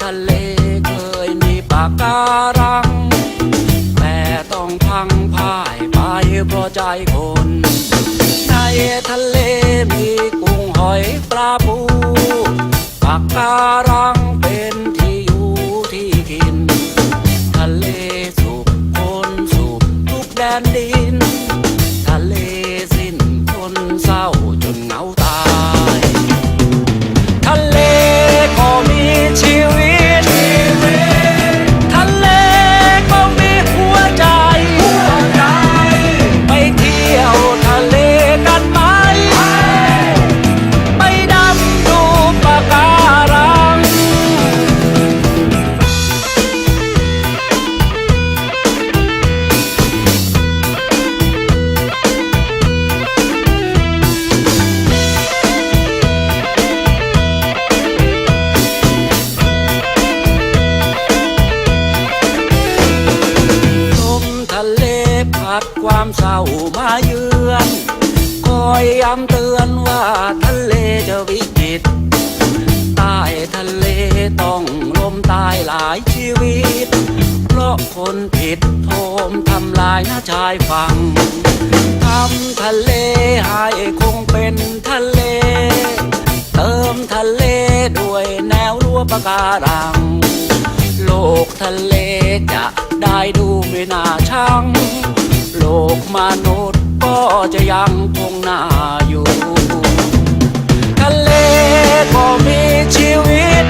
ทะเลเคยมีปะการังแต่ต้องพังพ่ายไปเพราะใจคนในทะเลมีกุ้งหอยปลาปูปะการังเป็นที่อยู่ที่กินทะเลสุขคนสุขทุกแดนดินทะเลสิ้นคนเศร้าจนเหงาตายทะเลก็มีชีวิตทะเลก็มีหัวใจไปเที่ยวทะเลกันไหมไปดำดูปะการังพัดความเศร้ามาเยือนคอยย้ำเตือนว่าทะเลจะวิกฤตใต้ทะเลต้องล้มตายหลายชีวิตเพราะคนผิดโทมทำลายหน้าชายฝั่งทำทะเลให้คงเป็นทะเลเติมทะเลด้วยแนวรั้วปะการังโลกทะเลจะได้ดูไม่น่าชังโลกมนุษย์ก็จะยังคงน่าอยู่ทะเลก็มีชีวิต